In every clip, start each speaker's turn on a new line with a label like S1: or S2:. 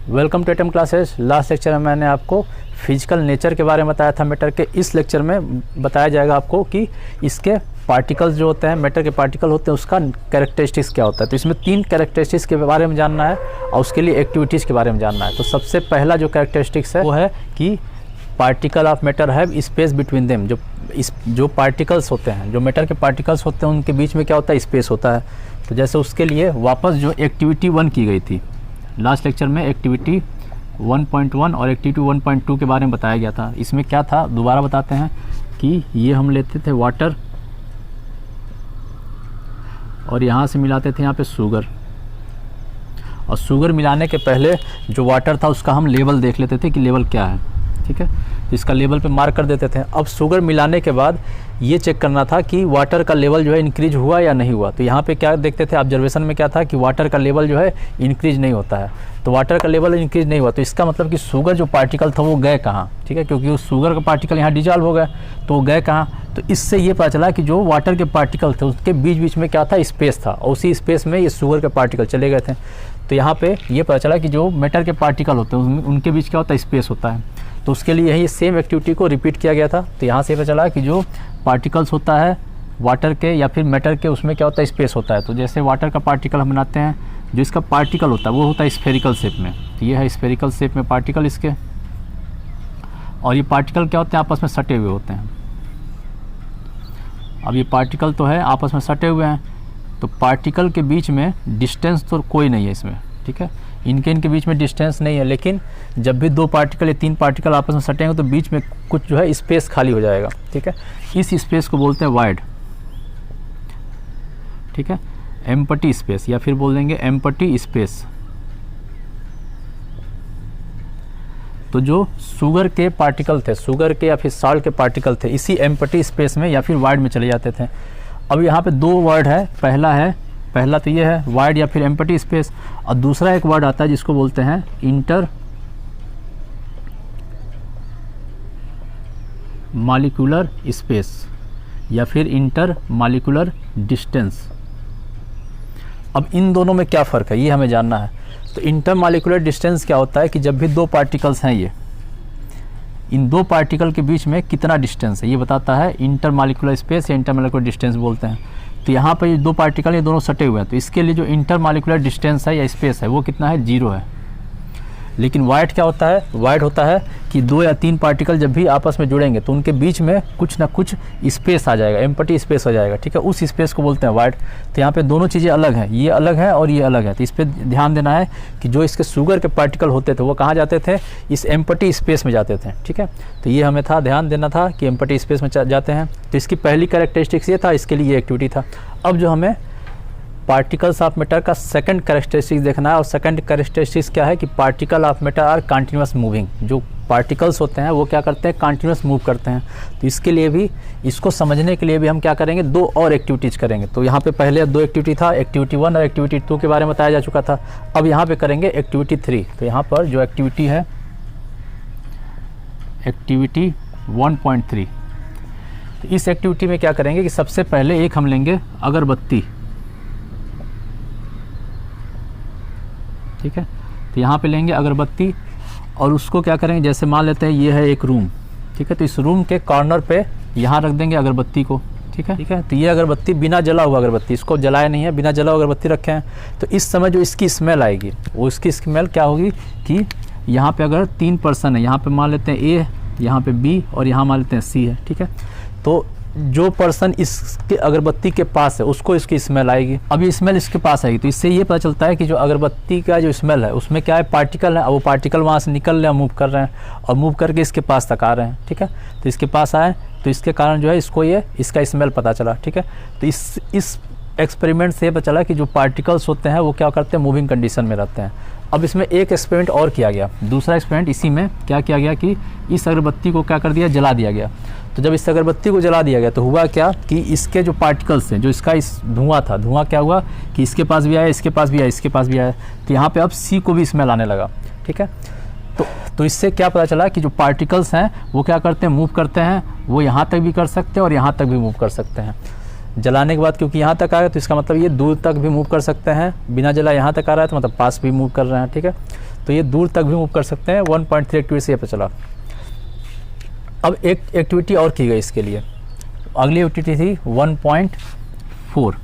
S1: Welcome to Atom classes. Last lecture में मैंने आपको फिजिकल नेचर के बारे में बताया था मैटर के। इस लेक्चर में बताया जाएगा आपको कि इसके पार्टिकल्स जो होते हैं, मैटर के पार्टिकल होते हैं, उसका कैरेक्टरिस्टिक्स क्या होता है। तो इसमें 3 कैरेक्टरिस्टिक्स के बारे में जानना है और उसके लिए एक्टिविटीज़ के बारे में जानना है। तो सबसे पहला जो कैरेक्टरिस्टिक्स है वो है कि particle of matter have space between them. जो पार्टिकल्स होते हैं, जो मैटर के पार्टिकल्स होते हैं, उनके बीच में क्या होता है, स्पेस होता है। तो जैसे उसके लिए वापस जो एक्टिविटी 1 की गई थी लास्ट लेक्चर में, एक्टिविटी 1.1 और एक्टिविटी 1.2 के बारे में बताया गया था। इसमें क्या था, दोबारा बताते हैं कि ये हम लेते थे वाटर और यहाँ से मिलाते थे यहाँ पे शुगर, और शुगर मिलाने के पहले जो वाटर था उसका हम लेवल देख लेते थे कि लेवल क्या है, ठीक है। तो इसका लेवल पे मार्क कर देते थे। अब शुगर मिलाने के बाद ये चेक करना था कि वाटर का लेवल जो है इंक्रीज हुआ या नहीं हुआ। तो यहाँ पे क्या देखते थे, ऑब्जर्वेशन में क्या था कि वाटर का लेवल जो है इंक्रीज नहीं होता है। तो वाटर का लेवल इंक्रीज नहीं हुआ तो इसका मतलब कि शुगर जो पार्टिकल था वो गए कहाँ, ठीक है, क्योंकि उस शुगर का पार्टिकल यहाँ डिजॉल्व हो गया तो वो गए कहाँ। तो इससे ये पता चला कि जो वाटर के पार्टिकल थे उसके बीच बीच में क्या था, स्पेस था, और उसी स्पेस में ये शुगर के पार्टिकल चले गए थे। तो यहाँ पे ये पता चला कि जो मैटर के पार्टिकल होते हैं उनके बीच क्या होता है, स्पेस होता है। तो उसके लिए यही सेम एक्टिविटी को रिपीट किया गया था। तो यहाँ से पता चला कि जो पार्टिकल्स होता है वाटर के या फिर मैटर के, उसमें क्या होता है, स्पेस होता है। तो जैसे वाटर का पार्टिकल हम बनाते हैं, जो इसका पार्टिकल होता है वो होता है स्फेरिकल शेप में। तो ये है स्फेरिकल शेप में पार्टिकल इसके, और ये पार्टिकल क्या होते हैं, आपस में सटे हुए होते हैं। अब ये पार्टिकल तो है आपस में सटे हुए हैं, तो पार्टिकल के बीच में डिस्टेंस तो कोई नहीं है इसमें, ठीक है, इनके बीच में डिस्टेंस नहीं है। लेकिन जब भी 2 पार्टिकल या 3 पार्टिकल आपस में सटेंगे तो बीच में कुछ जो है स्पेस खाली हो जाएगा, ठीक है। इस स्पेस को बोलते हैं वाइड, ठीक है, एम्प्टी स्पेस, या फिर बोल देंगे एम्प्टी स्पेस। तो जो शुगर के पार्टिकल थे, शुगर के या फिर साल्ट के पार्टिकल थे, इसी एम्प्टी स्पेस में या फिर वाइड में चले जाते थे। अब यहाँ पे 2 वर्ड है, पहला तो ये है वाइड या फिर एम्प्टी स्पेस, और दूसरा एक वर्ड आता है जिसको बोलते हैं इंटर मॉलिक्यूलर स्पेस या फिर इंटर मॉलिक्यूलर डिस्टेंस। अब इन दोनों में क्या फ़र्क है ये हमें जानना है। तो इंटर मॉलिक्यूलर डिस्टेंस क्या होता है कि जब भी 2 पार्टिकल्स हैं, ये इन 2 पार्टिकल के बीच में कितना डिस्टेंस है ये बताता है इंटर मॉलिक्यूलर स्पेस या इंटर मॉलिक्यूलर डिस्टेंस बोलते हैं। तो यहाँ पर ये 2 पार्टिकल ये दोनों सटे हुए हैं, तो इसके लिए जो इंटर मॉलिक्यूलर डिस्टेंस है या स्पेस है वो कितना है, 0 है। लेकिन वाइड क्या होता है, वाइड होता है कि 2 या 3 पार्टिकल जब भी आपस में जुड़ेंगे तो उनके बीच में कुछ ना कुछ स्पेस आ जाएगा, एम्प्टी स्पेस हो जाएगा, ठीक है, उस स्पेस को बोलते हैं वाइड। तो यहाँ पे दोनों चीज़ें अलग हैं, ये अलग है और ये अलग है। तो इस पर ध्यान देना है कि जो इसके शुगर के पार्टिकल होते थे वो कहाँ जाते थे, इस एम्प्टी स्पेस में जाते थे, ठीक है। तो ये हमें ध्यान देना था कि एम्प्टी स्पेस में जाते हैं। तो इसकी पहली कैरेक्टरिस्टिक्स ये था, इसके लिए ये एक्टिविटी था। अब जो हमें पार्टिकल्स ऑफ मैटर का सेकंड कैरेक्टरिस्टिक्स देखना है, और सेकंड कैरेक्टरिस्टिक्स क्या है कि particle of matter are continuous moving. जो पार्टिकल्स होते हैं वो क्या करते हैं, कंटिन्यूअस मूव करते हैं। तो इसके लिए भी, इसको समझने के लिए भी हम क्या करेंगे, 2 और एक्टिविटीज़ करेंगे। तो यहाँ पे पहले 2 एक्टिविटी था, एक्टिविटी 1 और एक्टिविटी 2 के बारे में बताया जा चुका था। अब यहाँ पे करेंगे एक्टिविटी 3। तो यहाँ पर जो एक्टिविटी है एक्टिविटी 1.3, तो इस एक्टिविटी में क्या करेंगे कि सबसे पहले एक हम लेंगे अगरबत्ती, ठीक है। तो यहाँ पे लेंगे अगरबत्ती और उसको क्या करेंगे, जैसे मान लेते हैं ये है एक रूम, ठीक है, तो इस रूम के कॉर्नर पे यहाँ रख देंगे अगरबत्ती को, ठीक है। तो ये अगरबत्ती बिना जला हुआ अगरबत्ती, इसको जलाया नहीं है, बिना जला हुआ अगरबत्ती रखे हैं। तो इस समय जो इसकी स्मेल आएगी वो इसकी स्मेल क्या होगी कि यहाँ पे अगर 3 पर्सन है, यहाँ पे मान लेते हैं ए, यहाँ पे बी और यहाँ मान लेते हैं सी है, ठीक है। तो जो पर्सन इसके अगरबत्ती के पास है उसको इसकी स्मेल आएगी। अब ये स्मेल इसके पास आएगी, तो इससे ये पता चलता है कि जो अगरबत्ती का जो स्मेल है उसमें क्या है, पार्टिकल है, और वो पार्टिकल वहाँ से निकल रहे हैं, मूव कर रहे हैं और मूव करके इसके पास तक आ रहे हैं, ठीक है। तो इसके पास आए तो इसके कारण जो है इसको ये इसका स्मेल पता चला, ठीक है। तो इस एक्सपेरिमेंट से पता चला कि जो पार्टिकल्स होते हैं वो क्या करते हैं, मूविंग कंडीशन में रहते हैं। अब इसमें एक एक्सपेरिमेंट और किया गया, दूसरा एक्सपेरिमेंट इसी में क्या किया गया कि इस अगरबत्ती को क्या कर दिया, जला दिया गया। तो जब इस अगरबत्ती को जला दिया गया तो हुआ क्या कि इसके जो पार्टिकल्स हैं, जो इसका इस धुआं था, धुआं क्या हुआ कि इसके पास भी आया, इसके पास भी आया, इसके पास भी आया। तो यहाँ पे अब सी को भी स्मेल आने लगा, ठीक है। तो इससे क्या पता चला कि जो पार्टिकल्स हैं वो क्या करते हैं, मूव करते हैं, वो यहाँ तक भी कर सकते हैं और यहाँ तक भी मूव कर सकते हैं। जलाने के बाद क्योंकि यहाँ तक आया तो इसका मतलब ये दूर तक भी मूव कर सकते हैं, बिना जला यहाँ तक आ रहा है तो मतलब पास भी मूव कर रहे हैं, ठीक है। तो ये दूर तक भी मूव कर सकते हैं। 1.3 एक्टिविटी से ये पता चला। अब एक एक्टिविटी और की गई इसके लिए, अगली एक्टिविटी थी 1.4।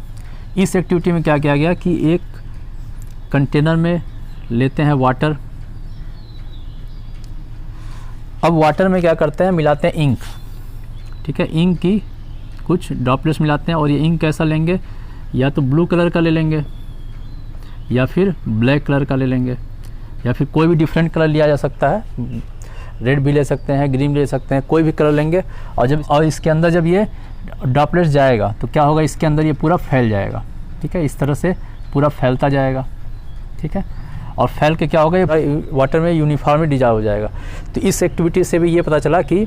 S1: इस एक्टिविटी में क्या किया गया कि एक कंटेनर में लेते हैं वाटर। अब वाटर में क्या करते हैं, मिलाते हैं इंक, ठीक है। इंक की कुछ ड्रॉपलेट्स मिलाते हैं और ये इंक कैसा लेंगे, या तो ब्लू कलर का ले लेंगे या फिर ब्लैक कलर का ले लेंगे, या फिर कोई भी डिफरेंट कलर लिया जा सकता है, रेड भी ले सकते हैं, ग्रीन ले सकते हैं, कोई भी कलर लेंगे। और इसके अंदर जब ये ड्रॉपलेट्स जाएगा तो क्या होगा, इसके अंदर ये पूरा फैल जाएगा, ठीक है। इस तरह से पूरा फैलता जाएगा, ठीक है। और फैल के क्या होगा, ये वाटर में यूनिफॉर्मली डिजॉल्व हो जाएगा। तो इस एक्टिविटी से भी ये पता चला कि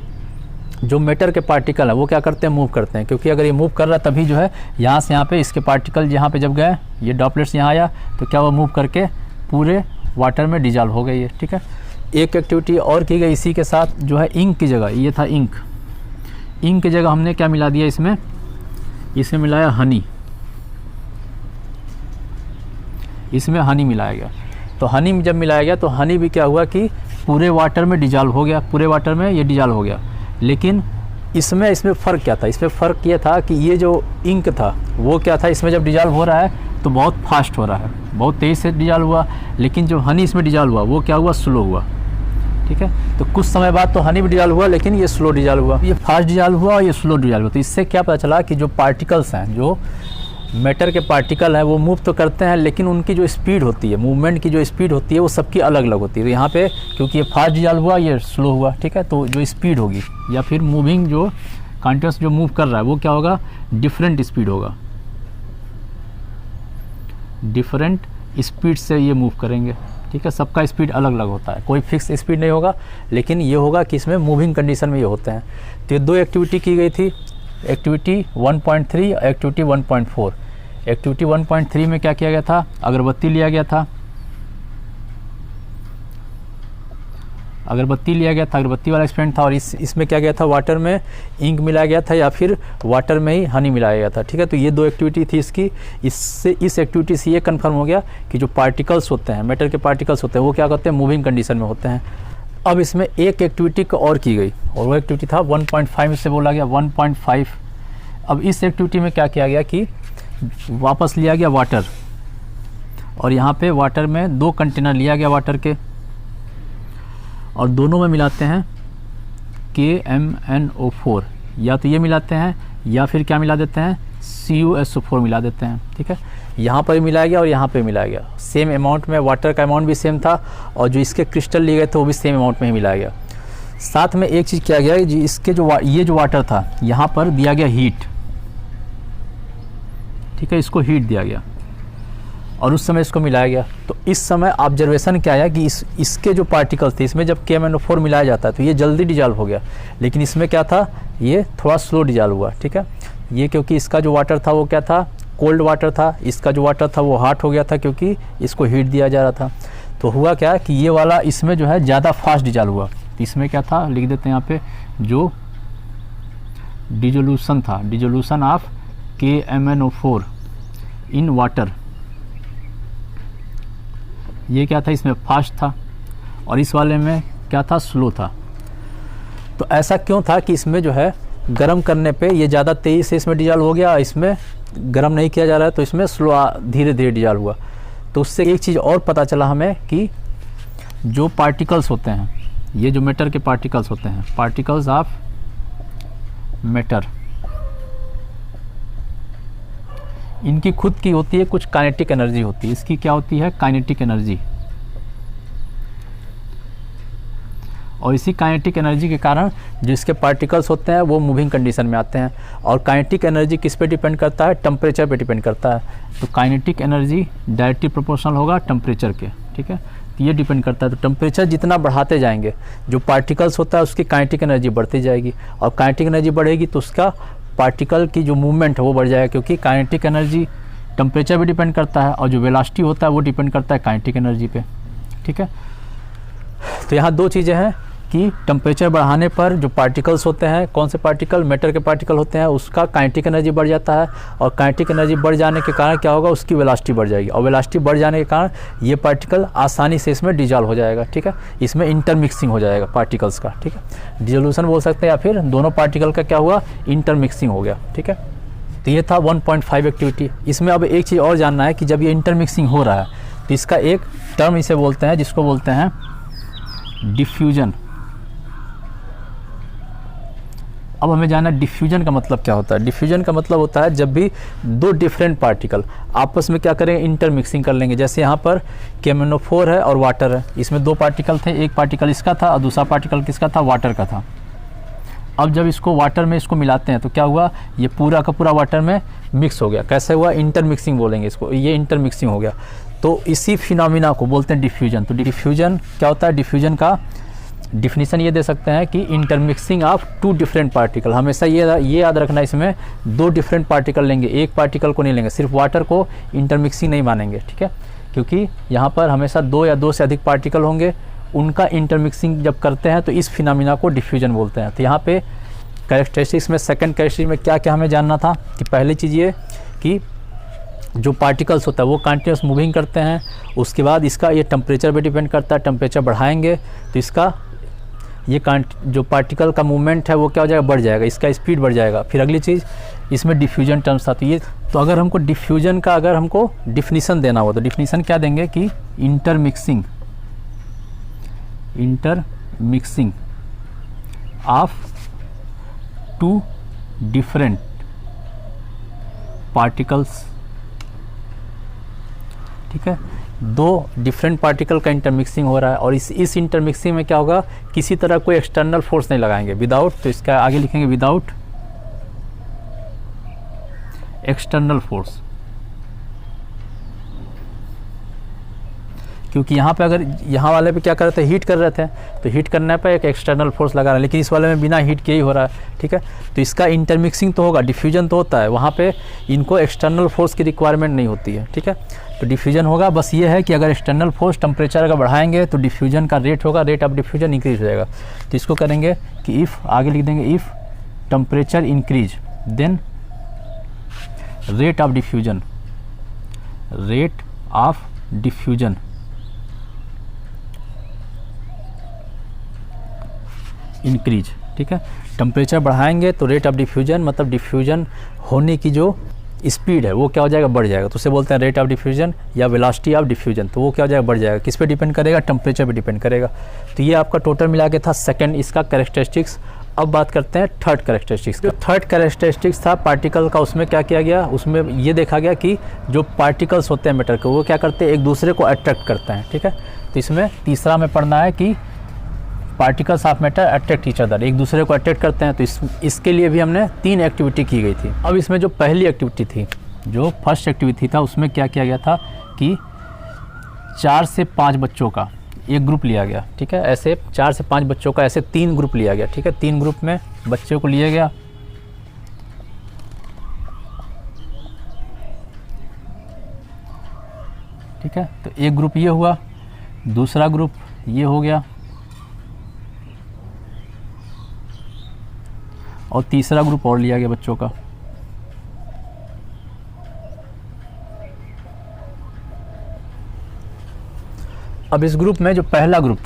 S1: जो मैटर के पार्टिकल है वो क्या करते हैं, मूव करते हैं, क्योंकि अगर ये मूव कर रहा है तभी जो है यहाँ से यहाँ पे इसके पार्टिकल यहाँ पे जब गए, ये ड्रॉपलेट्स यहाँ आया तो क्या वो मूव करके पूरे वाटर में डिजॉल्व हो गई है, ठीक है। एक एक्टिविटी और की गई इसी के साथ, जो है इंक की जगह, ये था इंक। इंक की जगह हमने क्या मिला दिया इसमें मिलाया हनी, इसमें हनी मिलाया गया। तो हनी जब मिलाया गया तो हनी भी क्या हुआ कि पूरे वाटर में डिजॉल्व हो गया, पूरे वाटर में ये डिजॉल्व हो गया। लेकिन इसमें फ़र्क क्या था, इसमें फ़र्क ये था कि ये जो इंक था वो क्या था, इसमें जब डिजॉल्व हो रहा है तो बहुत फास्ट हो रहा है, बहुत तेज़ से डिजॉल्व हुआ। लेकिन जो हनी इसमें डिजॉल्व हुआ वो क्या हुआ, स्लो हुआ, ठीक है। तो कुछ समय बाद तो हनी भी डिजॉल्व हुआ, लेकिन ये स्लो डिजॉल्व हुआ। ये फास्ट डिजॉल्व हुआ और ये स्लो डिजॉल्व हुआ। तो इससे क्या पता चला कि जो पार्टिकल्स हैं, जो मैटर के पार्टिकल हैं, वो मूव तो करते हैं, लेकिन उनकी जो स्पीड होती है, मूवमेंट की जो स्पीड होती है वो सबकी अलग अलग होती है। तो यहाँ पे क्योंकि ये फास्ट डिजॉल्व हुआ, ये स्लो हुआ, ठीक है। तो जो स्पीड होगी या फिर मूविंग जो कंटिन्यूअस जो मूव कर रहा है वो क्या होगा, डिफरेंट स्पीड होगा, डिफरेंट स्पीड से ये मूव करेंगे, ठीक है। सबका स्पीड अलग अलग होता है, कोई फिक्स स्पीड नहीं होगा, लेकिन ये होगा कि इसमें मूविंग कंडीशन में ये होते हैं। तो ये दो एक्टिविटी की गई थी, एक्टिविटी 1.3 और एक्टिविटी 1.4। एक्टिविटी 1.3 में क्या किया गया था, अगरबत्ती लिया गया था, अगरबत्ती वाला एक्सपेरिमेंट था। और इसमें क्या गया था, वाटर में इंक मिलाया गया था या फिर वाटर में ही हनी मिलाया गया था, ठीक है। तो ये दो एक्टिविटी थी इसकी। इस एक्टिविटी से ये कंफर्म हो गया कि जो पार्टिकल्स होते हैं, मैटर के पार्टिकल्स होते हैं, वो क्या करते हैं, मूविंग कंडीशन में होते हैं। अब इसमें एक एक्टिविटी को और की गई और वो एक्टिविटी था 1.5 से बोला गया 1.5। अब इस एक्टिविटी में क्या किया गया कि वापस लिया गया वाटर, और यहाँ पे वाटर में दो कंटेनर लिया गया वाटर के, और दोनों में मिलाते हैं KMnO4, या तो ये मिलाते हैं या फिर क्या मिला देते हैं, CuSO4 मिला देते हैं, ठीक है। यहाँ पर मिलाया गया और यहाँ पे मिलाया गया, सेम अमाउंट में, वाटर का अमाउंट भी सेम था और जो इसके क्रिस्टल लिए गए थे वो भी सेम अमाउंट में ही मिलाया गया। साथ में एक चीज़ किया गया, इसके ये जो वाटर था यहाँ पर दिया गया हीट, ठीक है, इसको हीट दिया गया और उस समय इसको मिलाया गया। तो इस समय ऑब्जर्वेशन क्या आया कि इसके जो पार्टिकल्स थे, इसमें जब KMnO4 मिलाया जाता है तो ये जल्दी डिजॉल्व हो गया, लेकिन इसमें क्या था, ये थोड़ा स्लो डिजॉल्व हुआ, ठीक है। ये क्योंकि इसका जो वाटर था वो क्या था, कोल्ड वाटर था, इसका जो वाटर था वो हॉट हो गया था क्योंकि इसको हीट दिया जा रहा था। तो हुआ क्या कि ये वाला इसमें जो है ज़्यादा फास्ट डिजॉल्व हुआ। तो इसमें क्या था, लिख देते हैं यहाँ पे, जो डिजोल्यूशन था, dissolution of KMnO4 in water, ये क्या था, इसमें फास्ट था और इस वाले में क्या था, स्लो था। तो ऐसा क्यों था कि इसमें जो है गर्म करने पे ये ज़्यादा तेज़ी से इसमें डिजॉल्व हो गया, इसमें गर्म नहीं किया जा रहा है तो इसमें स्लो धीरे धीरे डिजॉल्व हुआ। तो उससे एक चीज़ और पता चला हमें कि जो पार्टिकल्स होते हैं, ये जो मैटर के पार्टिकल्स होते हैं, पार्टिकल्स ऑफ मैटर, इनकी खुद की होती है कुछ काइनेटिक एनर्जी होती है। इसकी क्या होती है, काइनेटिक एनर्जी। और इसी काइनेटिक एनर्जी के कारण जो इसके पार्टिकल्स होते हैं वो मूविंग कंडीशन में आते हैं। और काइनेटिक एनर्जी किस पे डिपेंड करता है, टेम्परेचर पे डिपेंड करता है। तो काइनेटिक एनर्जी डायरेक्टली प्रोपोर्शनल होगा टेम्परेचर के, ठीक है। तो ये डिपेंड करता है। तो टेम्परेचर जितना बढ़ाते जाएंगे, जो पार्टिकल्स होता है उसकी काइनेटिक एनर्जी बढ़ती जाएगी, और काइनेटिक एनर्जी बढ़ेगी तो उसका पार्टिकल की जो मूवमेंट है वो बढ़ जाएगा, क्योंकि काइनेटिक एनर्जी टेम्परेचर भी डिपेंड करता है और जो वेलोसिटी होता है वो डिपेंड करता है काइनेटिक एनर्जी पे, ठीक है। तो यहाँ दो चीज़ें हैं, कि टेम्परेचर बढ़ाने पर जो पार्टिकल्स होते हैं, कौन से पार्टिकल, मैटर के पार्टिकल होते हैं, उसका काइनेटिक एनर्जी बढ़ जाता है और काइनेटिक एनर्जी बढ़ जाने के कारण क्या होगा, उसकी वेलोसिटी बढ़ जाएगी और वेलोसिटी बढ़ जाने के कारण ये पार्टिकल आसानी से इसमें डिजॉल्व हो जाएगा। ठीक है, इसमें इंटरमिक्सिंग हो जाएगा पार्टिकल्स का। ठीक है, डिसोल्यूशन बोल सकते हैं या फिर दोनों पार्टिकल का क्या हुआ, इंटरमिक्सिंग हो गया। ठीक है, तो ये था 1.5 एक्टिविटी। इसमें अब एक चीज़ और जानना है कि जब ये इंटरमिक्सिंग हो रहा है तो इसका एक टर्म इसे बोलते हैं जिसको बोलते हैं डिफ्यूजन। अब हमें जानना है डिफ्यूजन का मतलब क्या होता है। डिफ्यूजन का मतलब होता है जब भी दो डिफरेंट पार्टिकल आपस में क्या करेंगे, इंटरमिक्सिंग कर लेंगे। जैसे यहाँ पर केमिनोफोर है और वाटर है, इसमें दो पार्टिकल थे, एक पार्टिकल इसका था और दूसरा पार्टिकल किसका था, वाटर का था। अब जब इसको वाटर में इसको मिलाते हैं तो क्या हुआ, ये पूरा का पूरा वाटर में मिक्स हो गया। कैसे हुआ, इंटरमिक्सिंग बोलेंगे इसको, ये इंटरमिक्सिंग हो गया। तो इसी फिनोमिना को बोलते हैं डिफ्यूजन। तो डिफ्यूजन क्या होता है, डिफ्यूजन का डिफिनीशन ये दे सकते हैं कि intermixing of two different particle. हमेशा ये याद रखना, इसमें दो डिफरेंट पार्टिकल लेंगे, एक पार्टिकल को नहीं लेंगे। सिर्फ वाटर को इंटरमिक्सिंग नहीं मानेंगे। ठीक है, क्योंकि यहाँ पर हमेशा दो या दो से अधिक पार्टिकल होंगे, उनका इंटरमिक्सिंग जब करते हैं तो इस फिनोमिना को डिफ्यूजन बोलते हैं। तो यहाँ पे कैरेक्टरिस्टिक्स में, सेकंड कैरेक्टरिस्टिक में क्या क्या हमें जानना था कि पहली चीज़ ये कि जो पार्टिकल्स होता है वो कंटिन्यूस मूविंग करते हैं। उसके बाद इसका ये टेम्परेचर पे डिपेंड करता है, टेम्परेचर बढ़ाएंगे तो इसका ये जो पार्टिकल का मूवमेंट है वो क्या हो जाएगा, बढ़ जाएगा, इसका स्पीड बढ़ जाएगा। फिर अगली चीज़ इसमें डिफ्यूजन टर्म्स था। तो अगर हमको डिफ्यूजन का अगर हमको डिफिनीसन देना हो तो डिफिनीसन क्या देंगे कि intermixing of two different particles. ठीक है, दो डिफरेंट पार्टिकल का इंटरमिक्सिंग हो रहा है और इस इंटरमिक्सिंग में क्या होगा, किसी तरह कोई एक्सटर्नल फोर्स नहीं लगाएंगे, विदाउट, तो इसका आगे लिखेंगे विदाउट एक्सटर्नल फोर्स। क्योंकि यहाँ पे अगर यहाँ वाले पे क्या कर रहे थे, हीट कर रहे थे, तो हीट करने पे एक एक्सटर्नल फोर्स लगा रहे हैं, लेकिन इस वाले में बिना हीट के ही हो रहा है। ठीक है, तो इसका इंटरमिक्सिंग तो होगा, डिफ्यूजन तो होता है, वहाँ पे इनको एक्सटर्नल फोर्स की रिक्वायरमेंट नहीं होती है। ठीक है, तो डिफ्यूजन होगा। बस ये है कि अगर एक्सटर्नल फोर्स टेम्परेचर अगर बढ़ाएंगे तो डिफ्यूजन का रेट होगा, रेट ऑफ डिफ्यूजन इंक्रीज हो जाएगा। तो इसको करेंगे कि इफ़, आगे लिख देंगे if temperature increase then rate of diffusion, rate of diffusion increase. ठीक है, टेम्परेचर बढ़ाएंगे तो रेट ऑफ डिफ्यूजन मतलब डिफ्यूजन होने की जो स्पीड है वो क्या हो जाएगा, बढ़ जाएगा। तो उसे बोलते हैं रेट ऑफ डिफ्यूजन या वेलोसिटी ऑफ डिफ्यूजन। तो वो क्या हो जाएगा, बढ़ जाएगा। किस पे डिपेंड करेगा, टेम्परेचर पे डिपेंड करेगा। तो ये आपका टोटल मिला के था सेकंड इसका कैरेक्टरिस्टिक्स। अब बात करते हैं थर्ड कैरेक्टरिस्टिक्स। जो थर्ड कैरेक्टरिस्टिक्स था पार्टिकल का, उसमें क्या किया गया, उसमें ये देखा गया कि जो पार्टिकल्स होते हैं मैटर के, वो क्या करते हैं, एक दूसरे को अट्रैक्ट करते हैं। ठीक है, तो इसमें तीसरा में पढ़ना है कि particles of matter attract each other, एक दूसरे को अट्रैक्ट करते हैं। तो इसके लिए भी हमने 3 एक्टिविटी की गई थी। अब इसमें जो पहली एक्टिविटी थी, जो फर्स्ट एक्टिविटी था, उसमें क्या किया गया था कि 4 से 5 बच्चों का एक ग्रुप लिया गया। ठीक है, ऐसे 4 से 5 बच्चों का ऐसे 3 ग्रुप लिया गया। ठीक है, 3 ग्रुप में बच्चों को लिया गया। ठीक है, तो एक ग्रुप ये हुआ, दूसरा ग्रुप ये हो गया और तीसरा ग्रुप और लिया गया बच्चों का। अब इस ग्रुप में जो पहला ग्रुप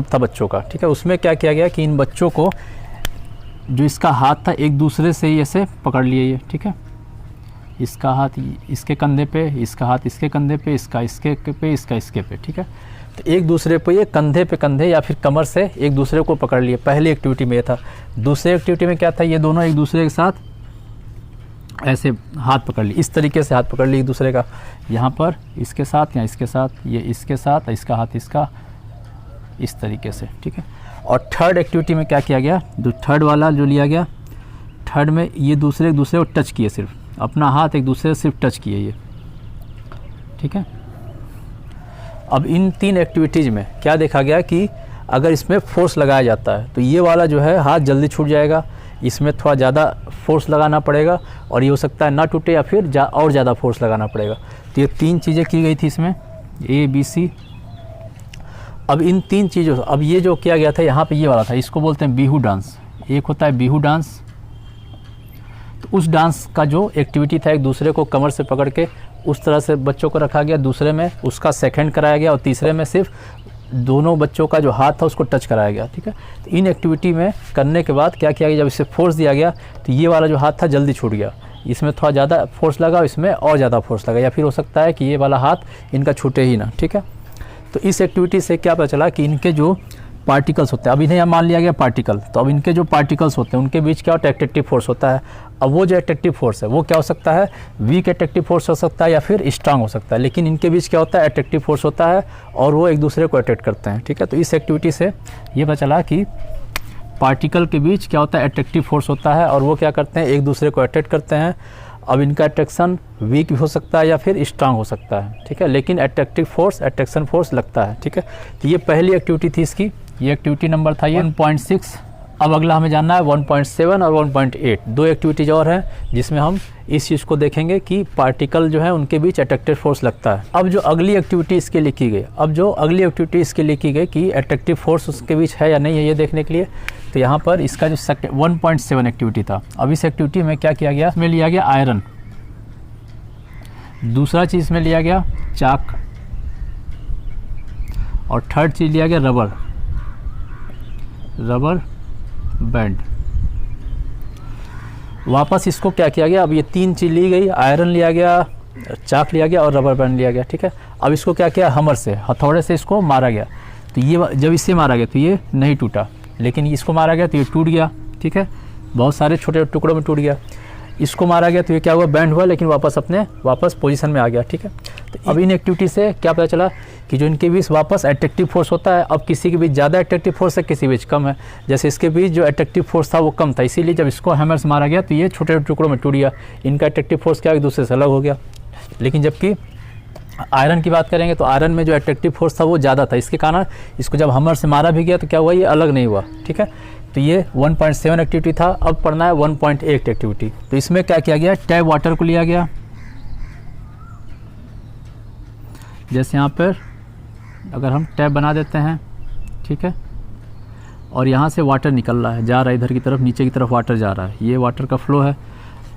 S1: था, बच्चों का, ठीक है, उसमें क्या किया गया कि इन बच्चों को जो इसका हाथ था एक दूसरे से ही ऐसे पकड़ लिए ये। ठीक है, इसका हाथ इसके कंधे पे, इसका हाथ इसके कंधे पे, इसका इसके पे, इसका इसके पे। ठीक है, तो एक दूसरे पे ये कंधे पे कंधे या फिर कमर से एक दूसरे को पकड़ लिए। पहली एक्टिविटी में ये था। दूसरी एक्टिविटी में क्या था, ये दोनों एक दूसरे के साथ ऐसे हाथ पकड़ लिए, इस तरीके से हाथ पकड़ लिए एक दूसरे का, यहाँ पर इसके साथ या इसके साथ, ये इसके साथ, इसका हाथ इसका, इस तरीके से। ठीक है, और थर्ड एक्टिविटी में क्या किया गया, जो थर्ड वाला जो लिया गया, थर्ड में ये दूसरे एक दूसरे को टच किए, सिर्फ अपना हाथ एक दूसरे से सिर्फ टच किए ये। ठीक है, अब इन 3 एक्टिविटीज़ में क्या देखा गया कि अगर इसमें फोर्स लगाया जाता है तो ये वाला जो है हाथ जल्दी छूट जाएगा, इसमें थोड़ा ज़्यादा फोर्स लगाना पड़ेगा और ये हो सकता है ना टूटे या फिर और ज़्यादा फोर्स लगाना पड़ेगा। तो ये 3 चीज़ें की गई थी इसमें, A B C अब इन तीन चीज़ों, अब ये जो किया गया था यहाँ पे ये वाला था, इसको बोलते हैं बिहू डांस। एक होता है बिहू डांस, तो उस डांस का जो एक्टिविटी था, एक दूसरे को कमर से पकड़ के उस तरह से बच्चों को रखा गया, दूसरे में उसका सेकंड कराया गया और तीसरे में सिर्फ दोनों बच्चों का जो हाथ था उसको टच कराया गया, ठीक है। तो इन एक्टिविटी में करने के बाद क्या किया गया, जब इसे फोर्स दिया गया तो ये वाला जो हाथ था जल्दी छूट गया, इसमें थोड़ा ज़्यादा फोर्स लगा, इसमें और ज़्यादा फोर्स लगा, या फिर हो सकता है कि ये वाला हाथ इनका छूटे ही ना, ठीक है। तो इस एक्टिविटी से क्या पता चला कि इनके जो पार्टिकल्स होते हैं, अब इन्हें मान लिया गया पार्टिकल, तो अब इनके जो पार्टिकल्स होते हैं उनके बीच क्या होता है, अट्रैक्टिव फोर्स होता है। अब वो जो अट्रैक्टिव फोर्स है वो क्या हो सकता है, वीक अट्रैक्टिव फोर्स हो सकता है या फिर स्ट्रांग हो सकता है, लेकिन इनके बीच क्या होता है, अट्रैक्टिव फोर्स होता है और वो एक दूसरे को अट्रैक्ट करते हैं, ठीक है। तो इस एक्टिविटी से ये पता चला कि पार्टिकल के बीच क्या होता है, अट्रैक्टिव फोर्स होता है और वो क्या करते हैं, एक दूसरे को अट्रैक्ट करते हैं। अब इनका अट्रैक्शन वीक भी हो सकता है या फिर स्ट्रांग हो सकता है, ठीक है, लेकिन अट्रैक्टिव फोर्स, अट्रैक्शन फोर्स लगता है, ठीक है। तो ये पहली एक्टिविटी थी इसकी, ये एक्टिविटी नंबर था ये 1.6। अब अगला हमें जानना है 1.7 और 1.8, दो एक्टिविटीज और हैं जिसमें हम इस चीज़ को देखेंगे कि पार्टिकल जो है उनके बीच अट्रैक्टिव फोर्स लगता है। अब जो अगली एक्टिविटी इसके लिए की गई, अब जो अगली एक्टिविटी इसके लिए की गई कि अट्रैक्टिव फोर्स उसके बीच है या नहीं है ये देखने के लिए, तो यहाँ पर इसका जो 1.7 एक्टिविटी था, अब इस एक्टिविटी में क्या किया गया, इसमें लिया गया आयरन, दूसरा चीज़ में लिया गया चाक और थर्ड चीज़ लिया गया रबर बैंड। वापस इसको क्या किया गया, अब ये तीन चीज़ ली गई, आयरन लिया गया, चाक लिया गया और रबर बैंड लिया गया, ठीक है। अब इसको क्या किया, हमर से, हथौड़े से इसको मारा गया, तो ये जब इससे मारा गया तो ये नहीं टूटा, लेकिन इसको मारा गया तो ये टूट गया, ठीक है, बहुत सारे छोटे टुकड़ों में टूट गया। इसको मारा गया तो ये क्या हुआ, बैंड हुआ, लेकिन वापस पोजीशन में आ गया, ठीक है। तो अब इन एक्टिविटी से क्या पता चला कि जो इनके बीच वापस अट्रैक्टिव फोर्स होता है, अब किसी के बीच ज़्यादा अट्रैक्टिव फोर्स है, किसी बीच कम है। जैसे इसके बीच जो अट्रैक्टिव फोर्स था वो कम था, इसीलिए जब इसको हैमर से मारा गया तो ये छोटे टुकड़ों में टूट गया, इनका अट्रैक्टिव फोर्स क्या एक दूसरे से अलग हो गया। लेकिन जबकि आयरन की बात करेंगे तो आयरन में जो अट्रैक्टिव फोर्स था वो ज़्यादा था, इसके कारण इसको जब हैमर से मारा भी गया तो क्या हुआ, ये अलग नहीं हुआ, ठीक है। तो ये 1.7 एक्टिविटी था। अब पढ़ना है 1.8 एक्टिविटी। तो इसमें क्या किया गया, टैप वाटर को लिया गया, जैसे यहाँ पर अगर हम टैप बना देते हैं, ठीक है, और यहाँ से वाटर निकल रहा है, जा रहा है इधर की तरफ, नीचे की तरफ वाटर जा रहा है, ये वाटर का फ्लो है।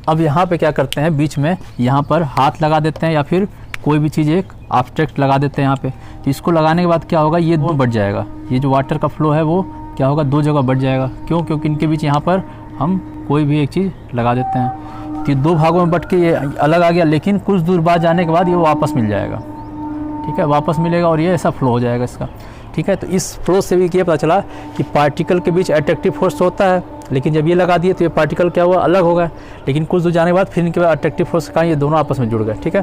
S1: अब यहाँ पे क्या करते हैं, बीच में यहाँ पर हाथ लगा देते हैं या फिर कोई भी चीज़ एक ऑब्जेक्ट लगा देते हैं यहाँ पे। तो इसको लगाने के बाद क्या होगा, ये दो बढ़ जाएगा, ये जो वाटर का फ्लो है वो क्या होगा, दो जगह बढ़ जाएगा। क्यों, क्योंकि इनके बीच यहाँ पर हम कोई भी एक चीज़ लगा देते हैं। तो ये दो भागों में बट के ये अलग आ गया, लेकिन कुछ दूर बाद जाने के बाद ये वापस मिल जाएगा, ठीक है, वापस मिलेगा और ये ऐसा फ्लो हो जाएगा इसका, ठीक है। तो इस फ्लो से भी ये पता चला कि पार्टिकल के बीच अट्रैक्टिव फोर्स होता है, लेकिन जब ये लगा दिए तो ये पार्टिकल क्या हुआ, अलग हो गया, लेकिन कुछ दूर जाने के बाद फिर इनके बाद अट्रैक्टिव फोर्स का ये दोनों आपस में जुड़ गए, ठीक है।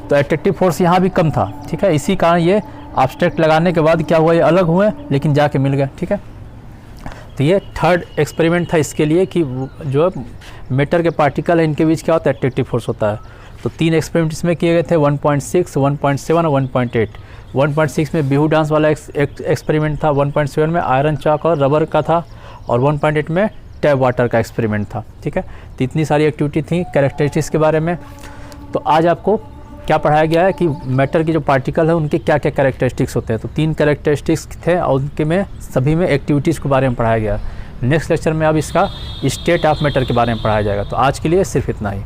S1: तो अट्रैक्टिव फोर्स यहाँ भी कम था, ठीक है, इसी कारण ये ऑब्जेक्ट लगाने के बाद क्या हुआ, ये अलग हुए लेकिन जाके मिल गए, ठीक है। तो ये थर्ड एक्सपेरिमेंट था इसके लिए कि जो मैटर के पार्टिकल है इनके बीच क्या होता है, अट्रैक्टिव फोर्स होता है। तो तीन एक्सपेरिमेंट इसमें किए गए थे, 1.6, 1.7 और 1.8। 1.6 में बिहू डांस वाला एक्सपेरिमेंट था, 1.7 में आयरन चाक और रबर का था, और 1.8 में टैप वाटर का एक्सपेरिमेंट था, ठीक है। तो इतनी सारी एक्टिविटी थी कैरेक्टरिस्टिक्स के बारे में। तो आज आपको क्या पढ़ाया गया है कि मैटर के जो पार्टिकल है उनके क्या क्या कैरेक्टरिस्टिक्स होते हैं। तो तीन कैरेक्टरिस्टिक्स थे और उनके में सभी में एक्टिविटीज़ के बारे में पढ़ाया गया। नेक्स्ट लेक्चर में अब इसका स्टेट ऑफ मैटर के बारे में पढ़ाया जाएगा। तो आज के लिए सिर्फ इतना ही।